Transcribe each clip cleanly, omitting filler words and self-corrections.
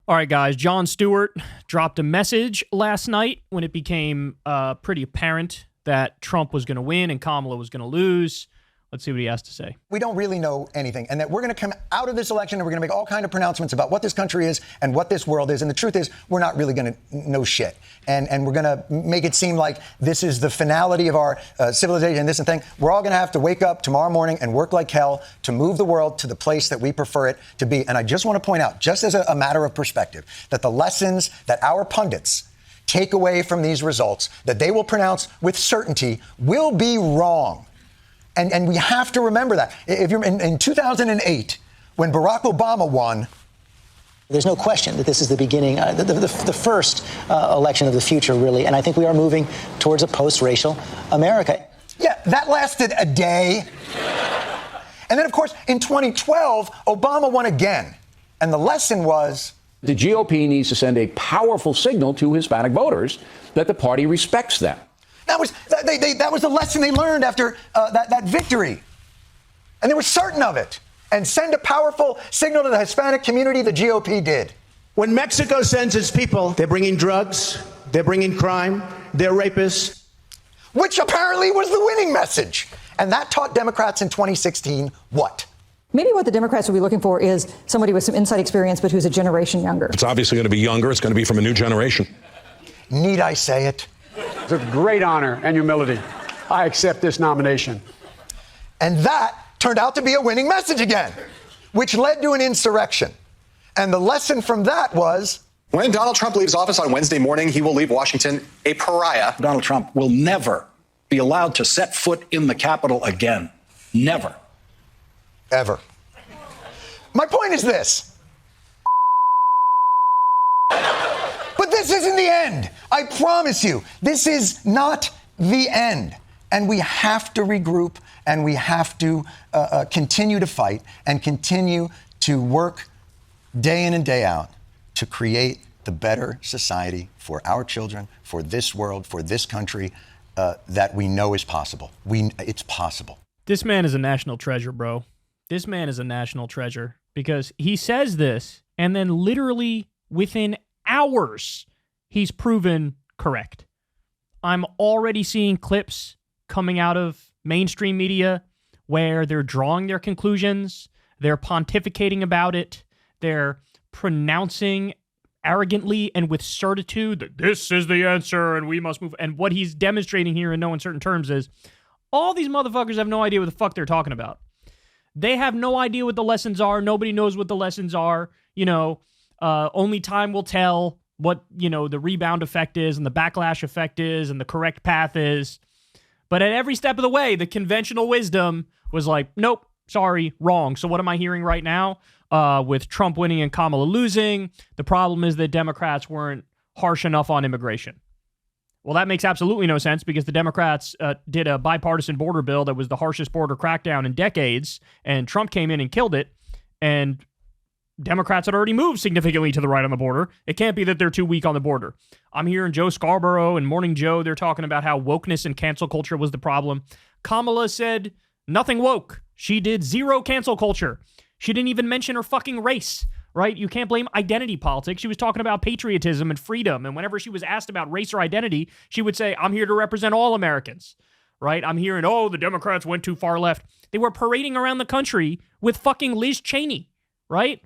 All right, guys, Jon Stewart dropped a message last night when it became pretty apparent that Trump was going to win and Kamala was going to lose. Let's see what he has to say. We don't really know anything, and that we're going to come out of this election and we're going to make all kinds of pronouncements about what this country is and what this world is. And the truth is, we're not really going to know shit. And we're going to make it seem like this is the finality of our civilization and this and thing. We're all going to have to wake up tomorrow morning and work like hell to move the world to the place that we prefer it to be. And I just want to point out, just as a matter of perspective, that the lessons that our pundits take away from these results, that they will pronounce with certainty, will be wrong. And we have to remember that. If you're in 2008, when Barack Obama won, there's no question that this is the beginning, the first election of the future, really. And I think we are moving towards a post-racial America. Yeah, that lasted a day. And then, of course, in 2012, Obama won again. And the lesson was, the GOP needs to send a powerful signal to Hispanic voters that the party respects them. That was the lesson they learned after that victory. And they were certain of it. And send a powerful signal to the Hispanic community, the GOP did. When Mexico sends its people, they're bringing drugs, they're bringing crime, they're rapists. Which apparently was the winning message. And that taught Democrats in 2016 what? Maybe what the Democrats will be looking for is somebody with some inside experience, but who's a generation younger. It's obviously going to be younger. It's going to be from a new generation. Need I say it? It's a great honor and humility. I accept this nomination. And that turned out to be a winning message again, which led to an insurrection. And the lesson from that was, when Donald Trump leaves office on Wednesday morning, he will leave Washington a pariah. Donald Trump will never be allowed to set foot in the Capitol again. Never. Ever. My point is this. But this isn't the end. I promise you, this is not the end. And we have to regroup and we have to continue to fight and continue to work day in and day out to create the better society for our children, for this world, for this country that we know is possible. It's possible. This man is a national treasure, bro. This man is a national treasure because he says this and then literally within hours, he's proven correct. I'm already seeing clips coming out of mainstream media where they're drawing their conclusions, they're pontificating about it, they're pronouncing arrogantly and with certitude that this is the answer and we must move. And what he's demonstrating here in no uncertain terms is all these motherfuckers have no idea what the fuck they're talking about. They have no idea what the lessons are. Nobody knows what the lessons are. Only time will tell what, the rebound effect is and the backlash effect is and the correct path is. But at every step of the way, the conventional wisdom was like, nope, sorry, wrong. So what am I hearing right now? With Trump winning and Kamala losing, the problem is that Democrats weren't harsh enough on immigration. Well, that makes absolutely no sense because the Democrats did a bipartisan border bill that was the harshest border crackdown in decades, and Trump came in and killed it, and Democrats had already moved significantly to the right on the border. It can't be that they're too weak on the border. I'm hearing Joe Scarborough and Morning Joe, they're talking about how wokeness and cancel culture was the problem. Kamala said nothing woke. She did zero cancel culture. She didn't even mention her fucking race, right? You can't blame identity politics. She was talking about patriotism and freedom. And whenever she was asked about race or identity, she would say, I'm here to represent all Americans, right? I'm hearing, the Democrats went too far left. They were parading around the country with fucking Liz Cheney, right?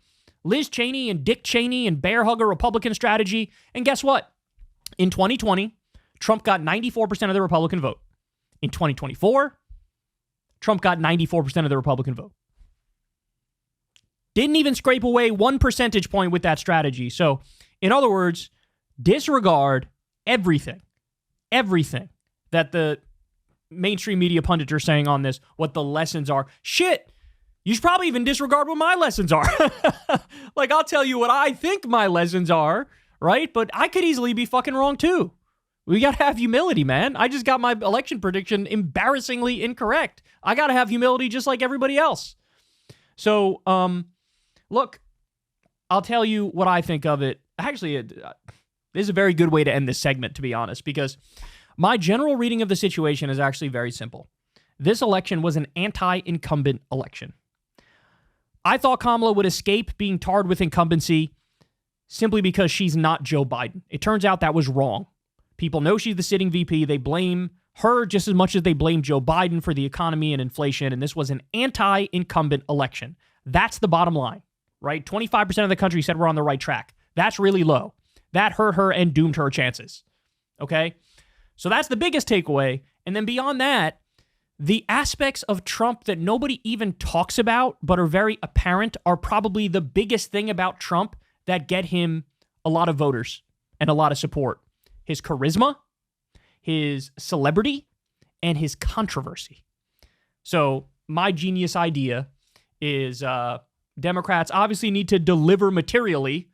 Liz Cheney and Dick Cheney and bear hugger Republican strategy. And guess what? In 2020, Trump got 94% of the Republican vote. In 2024, Trump got 94% of the Republican vote. Didn't even scrape away 1 percentage point with that strategy. So, in other words, disregard everything that the mainstream media pundits are saying on this, what the lessons are. Shit, you should probably even disregard what my lessons are. Like, I'll tell you what I think my lessons are, right? But I could easily be fucking wrong too. We got to have humility, man. I just got my election prediction embarrassingly incorrect. I got to have humility just like everybody else. So, look, I'll tell you what I think of it. Actually, this is a very good way to end this segment, to be honest, because my general reading of the situation is actually very simple. This election was an anti-incumbent election. I thought Kamala would escape being tarred with incumbency simply because she's not Joe Biden. It turns out that was wrong. People know she's the sitting VP. They blame her just as much as they blame Joe Biden for the economy and inflation, and this was an anti-incumbent election. That's the bottom line, right? 25% of the country said we're on the right track. That's really low. That hurt her and doomed her chances, okay? So that's the biggest takeaway. And then beyond that, the aspects of Trump that nobody even talks about but are very apparent are probably the biggest thing about Trump that get him a lot of voters and a lot of support. His charisma, his celebrity, and his controversy. So my genius idea is Democrats obviously need to deliver materially,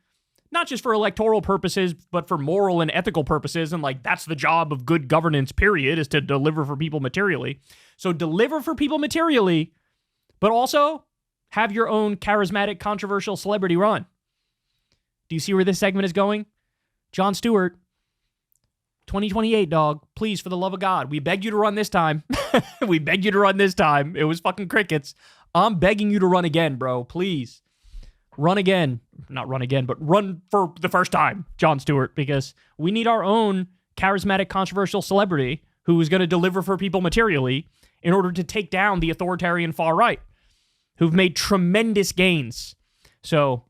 not just for electoral purposes, but for moral and ethical purposes. And like, that's the job of good governance, period, is to deliver for people materially. So deliver for people materially, but also have your own charismatic, controversial celebrity run. Do you see where this segment is going? Jon Stewart, 2028, dog. Please, for the love of God, we beg you to run this time. We beg you to run this time. It was fucking crickets. I'm begging you to run again, bro. Please. Run again. Not run again, but run for the first time, Jon Stewart, because we need our own charismatic, controversial celebrity who is going to deliver for people materially in order to take down the authoritarian far right, who've made tremendous gains. So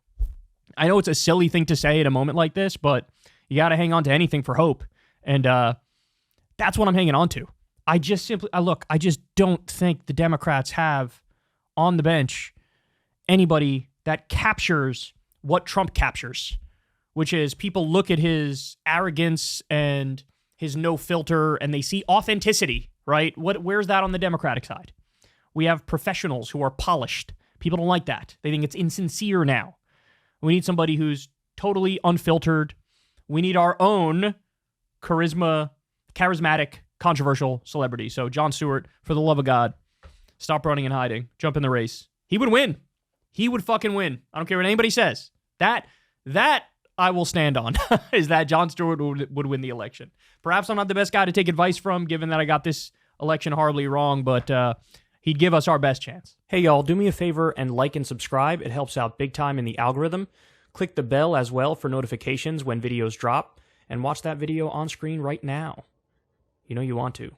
I know it's a silly thing to say at a moment like this, but you got to hang on to anything for hope. And that's what I'm hanging on to. I just don't think the Democrats have on the bench anybody that captures what Trump captures, which is people look at his arrogance and his no filter and they see authenticity, right? Where's that on the Democratic side? We have professionals who are polished. People don't like that. They think it's insincere now. We need somebody who's totally unfiltered. We need our own charismatic, controversial celebrity. So Jon Stewart, for the love of God, stop running and hiding. Jump in the race. He would win. He would fucking win. I don't care what anybody says. That I will stand on, is that Jon Stewart would win the election. Perhaps I'm not the best guy to take advice from, given that I got this election horribly wrong, but he'd give us our best chance. Hey, y'all, do me a favor and like and subscribe. It helps out big time in the algorithm. Click the bell as well for notifications when videos drop, and watch that video on screen right now. You know you want to.